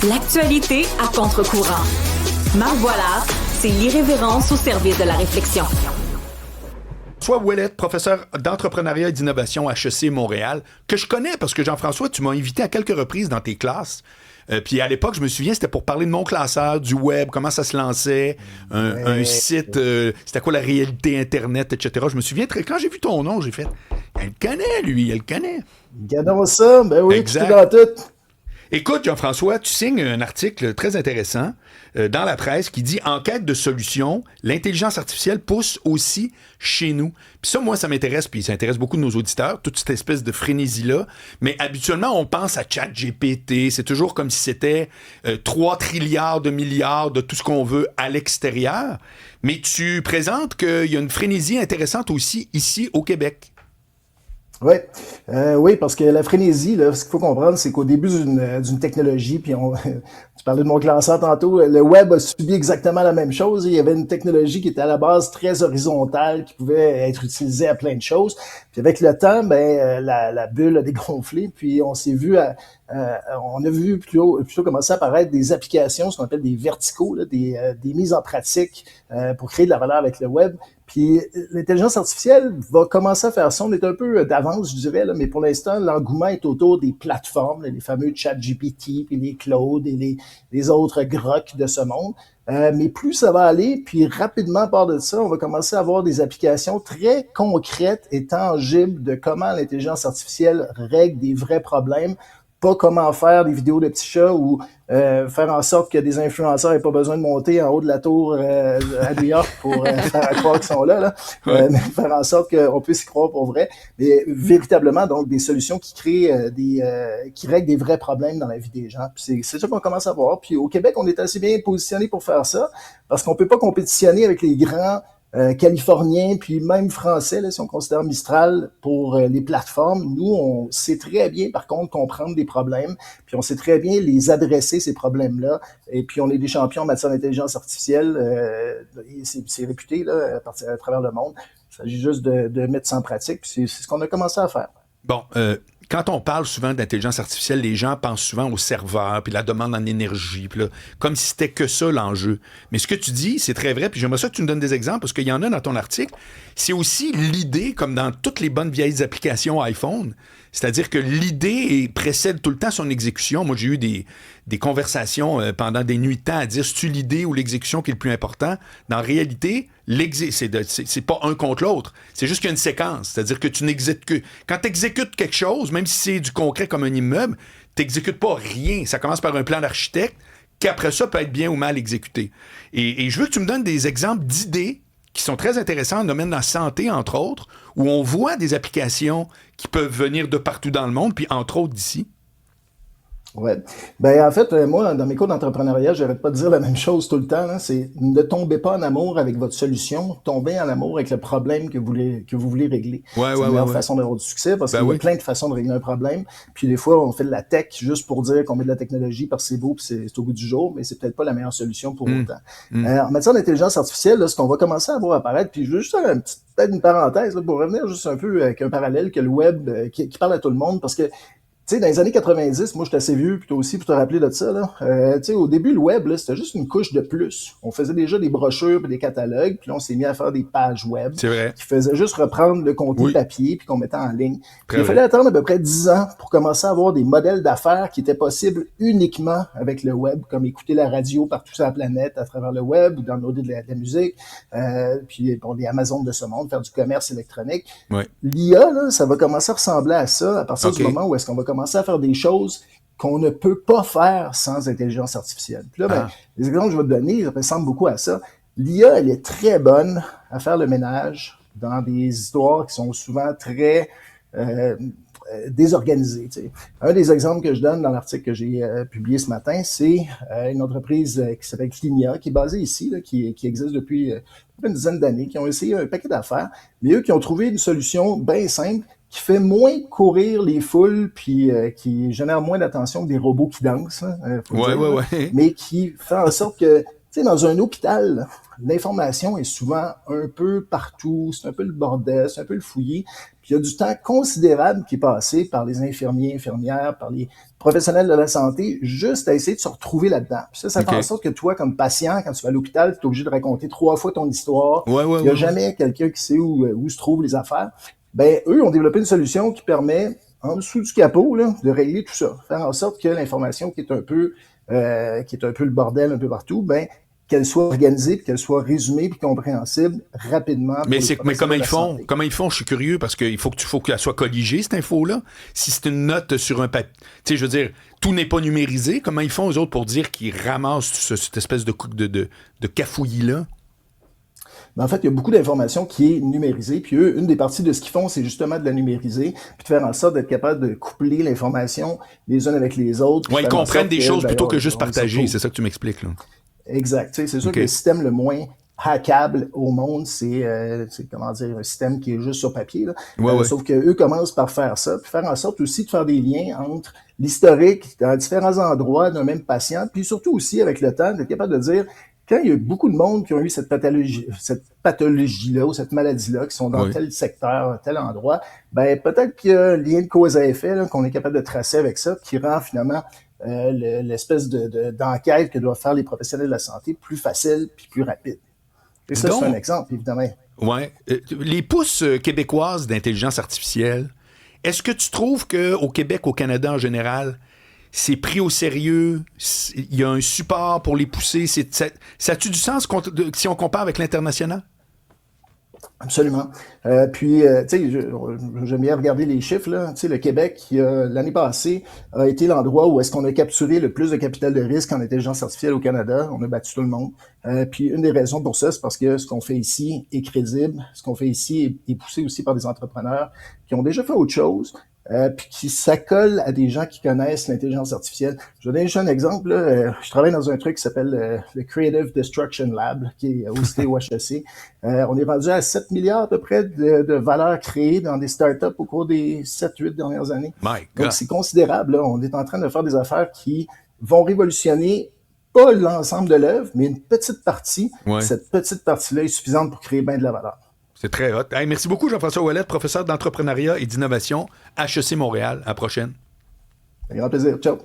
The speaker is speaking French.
L'actualité à contre-courant. Marc Boilard, c'est l'irrévérence au service de la réflexion. François Ouellette, professeur d'entrepreneuriat et d'innovation à HEC Montréal, que je connais parce que Jean-François, tu m'as invité à quelques reprises dans tes classes. Puis à l'époque, je me souviens, c'était pour parler de mon classeur, du web, comment ça se lançait, un site, c'était quoi la réalité Internet, etc. Je me souviens, quand j'ai vu ton nom, j'ai fait, elle le connaît, lui, elle le connaît. Gardons ça, ben oui, exact. Tout dans tout. Écoute, Jean-François, tu signes un article très intéressant dans la presse qui dit « En quête de solutions, l'intelligence artificielle pousse aussi chez nous ». Puis ça, moi, ça m'intéresse, puis ça intéresse beaucoup de nos auditeurs, toute cette espèce de frénésie-là. Mais habituellement, on pense à ChatGPT, c'est toujours comme si c'était 3 trilliards de milliards de tout ce qu'on veut à l'extérieur. Mais tu présentes qu'il y a une frénésie intéressante aussi ici au Québec. Oui, oui, parce que la frénésie, là, ce qu'il faut comprendre, c'est qu'au début d'une technologie, puis tu parlais de mon classeur tantôt, le web a subi exactement la même chose. Il y avait une technologie qui était à la base très horizontale, qui pouvait être utilisée à plein de choses. Puis avec le temps, la bulle a dégonflé, puis on a vu plutôt commencer à apparaître des applications, ce qu'on appelle des verticaux, là, des mises en pratique pour créer de la valeur avec le web. Puis l'intelligence artificielle va commencer à faire ça. On est un peu d'avance, je dirais, là, mais pour l'instant, l'engouement est autour des plateformes, là, les fameux ChatGPT, puis les Claude et les autres grocs de ce monde. Mais plus ça va aller, puis rapidement, à part de ça, on va commencer à avoir des applications très concrètes et tangibles de comment l'intelligence artificielle règle des vrais problèmes. Pas comment faire des vidéos de petits chats ou faire en sorte que des influenceurs n'aient pas besoin de monter en haut de la tour à New York pour faire croire qu'ils sont là. Ouais. Mais faire en sorte qu'on puisse y croire pour vrai. Mais véritablement, donc, des solutions qui créent qui règlent des vrais problèmes dans la vie des gens. Puis c'est ça qu'on commence à voir. Puis au Québec, on est assez bien positionné pour faire ça parce qu'on peut pas compétitionner avec les grands californiens, puis même français, là, si on considère Mistral pour les plateformes. Nous, on sait très bien, par contre, comprendre des problèmes, puis on sait très bien les adresser, ces problèmes-là, et puis on est des champions en matière d'intelligence artificielle, et c'est réputé là, à travers le monde. Il s'agit juste de mettre ça en pratique, puis c'est ce qu'on a commencé à faire. Bon, quand on parle souvent d'intelligence artificielle, les gens pensent souvent au serveur, puis la demande en énergie, puis là, comme si c'était que ça l'enjeu. Mais ce que tu dis, c'est très vrai, puis j'aimerais ça que tu nous donnes des exemples, parce qu'il y en a dans ton article. C'est aussi l'idée, comme dans toutes les bonnes vieilles applications iPhone, c'est-à-dire que l'idée précède tout le temps son exécution. Moi, j'ai eu des conversations pendant des nuits de temps à dire c'est-tu l'idée ou l'exécution qui est le plus important. Dans réalité, c'est pas un contre l'autre. C'est juste qu'il y a une séquence. C'est-à-dire que quand tu exécutes quelque chose, même si c'est du concret comme un immeuble, tu n'exécutes pas rien. Ça commence par un plan d'architecte qui, après ça, peut être bien ou mal exécuté. Et je veux que tu me donnes des exemples d'idées qui sont très intéressants dans le domaine de la santé, entre autres, où on voit des applications qui peuvent venir de partout dans le monde, puis entre autres d'ici. Ouais. Ben en fait, moi, dans mes cours d'entrepreneuriat, j'arrête pas de dire la même chose tout le temps. Là, c'est ne tombez pas en amour avec votre solution, tombez en amour avec le problème que vous voulez régler. C'est la meilleure façon d'avoir du succès parce qu'il y a plein de façons de régler un problème. Puis des fois, on fait de la tech juste pour dire qu'on met de la technologie parce que c'est beau puis c'est au bout du jour, mais c'est peut-être pas la meilleure solution pour autant. En matière d'intelligence artificielle, là, ce qu'on va commencer à voir apparaître, puis je veux juste faire peut-être une parenthèse là, pour revenir juste un peu avec un parallèle que le web qui parle à tout le monde parce que tu sais, dans les années 90, moi, j'étais assez vieux, puis toi aussi, pour te rappeler de ça, là. Tu sais, au début, le web, là, c'était juste une couche de plus. On faisait déjà des brochures puis des catalogues, puis là, on s'est mis à faire des pages web. C'est vrai. Qui faisaient juste reprendre le contenu papier puis qu'on mettait en ligne. Puis il fallait attendre à peu près 10 ans pour commencer à avoir des modèles d'affaires qui étaient possibles uniquement avec le web, comme écouter la radio partout sur la planète à travers le web ou downloader de la musique, puis bon, les Amazon de ce monde, faire du commerce électronique. Ouais. L'IA, là, ça va commencer à ressembler à ça à partir du moment où est-ce qu'on va commencer à faire des choses qu'on ne peut pas faire sans intelligence artificielle. Puis là, les exemples que je vais te donner, ça ressemble beaucoup à ça. L'IA, elle est très bonne à faire le ménage dans des histoires qui sont souvent très désorganisées. Tu sais. Un des exemples que je donne dans l'article que j'ai publié ce matin, c'est une entreprise qui s'appelle Clinia, qui est basée ici, là, qui existe depuis une dizaine d'années, qui ont essayé un paquet d'affaires, mais eux qui ont trouvé une solution bien simple qui fait moins courir les foules, puis qui génère moins d'attention que des robots qui dansent, mais qui fait en sorte que sais, dans un hôpital, l'information est souvent un peu partout, c'est un peu le bordel, c'est un peu le fouillis. Puis il y a du temps considérable qui est passé par les infirmiers, infirmières, par les professionnels de la santé, juste à essayer de se retrouver là-dedans. Puis ça fait en sorte que toi, comme patient, quand tu vas à l'hôpital, tu es obligé de raconter 3 fois ton histoire. Il n'y a jamais quelqu'un qui sait où se trouvent les affaires. Ben, eux ont développé une solution qui permet, en dessous du capot, là, de régler tout ça. Faire en sorte que l'information qui est un peu le bordel un peu partout, ben, qu'elle soit organisée, puis qu'elle soit résumée, puis compréhensible rapidement. Mais comment ils font? Comment ils font? Je suis curieux parce qu'il faut qu'elle soit colligée, cette info-là. Si c'est une note sur un papier, tu sais, je veux dire, tout n'est pas numérisé. Comment ils font, eux autres, pour dire qu'ils ramassent cette espèce de cafouillis-là? Mais en fait, il y a beaucoup d'informations qui est numérisée. Puis eux, une des parties de ce qu'ils font, c'est justement de la numériser, puis de faire en sorte d'être capable de coupler l'information les unes avec les autres. Oui, ils comprennent des choses plutôt que juste partager. C'est ça que tu m'expliques, là. Exact. Tu sais, c'est sûr que le système le moins hackable au monde, c'est comment dire, un système qui est juste sur papier, là. Sauf qu'eux commencent par faire ça, puis faire en sorte aussi de faire des liens entre l'historique dans différents endroits d'un même patient, puis surtout aussi avec le temps, d'être capable de dire quand il y a beaucoup de monde qui ont eu cette pathologie-là ou cette maladie-là, qui sont dans tel secteur, tel endroit, ben peut-être qu'il y a un lien de cause à effet là, qu'on est capable de tracer avec ça, qui rend finalement l'espèce d'enquête que doivent faire les professionnels de la santé plus facile puis plus rapide. Et ça, c'est un exemple, évidemment. Oui. Les pousses québécoises d'intelligence artificielle, est-ce que tu trouves qu'au Québec, au Canada en général, c'est pris au sérieux, il y a un support pour les pousser, ça a-tu du sens si on compare avec l'international? Absolument. Puis, tu sais, j'aime bien regarder les chiffres, là. Tu sais, le Québec, l'année passée, a été l'endroit où est-ce qu'on a capturé le plus de capital de risque en intelligence artificielle au Canada. On a battu tout le monde. Puis, une des raisons pour ça, c'est parce que ce qu'on fait ici est crédible. Ce qu'on fait ici est poussé aussi par des entrepreneurs qui ont déjà fait autre chose, puis qui s'accolle à des gens qui connaissent l'intelligence artificielle. Je vais donner juste un exemple. Là. Je travaille dans un truc qui s'appelle le Creative Destruction Lab, qui est hosté au HEC. On est rendu à 7 milliards à peu près de valeur créée dans des startups au cours des 7-8 dernières années. Donc, c'est considérable. Là. On est en train de faire des affaires qui vont révolutionner pas l'ensemble de l'œuvre, mais une petite partie. Cette petite partie-là est suffisante pour créer bien de la valeur. C'est très hot. Hey, merci beaucoup, Jean-François Ouellette, professeur d'entrepreneuriat et d'innovation, HEC Montréal. À la prochaine. Avec grand plaisir. Ciao.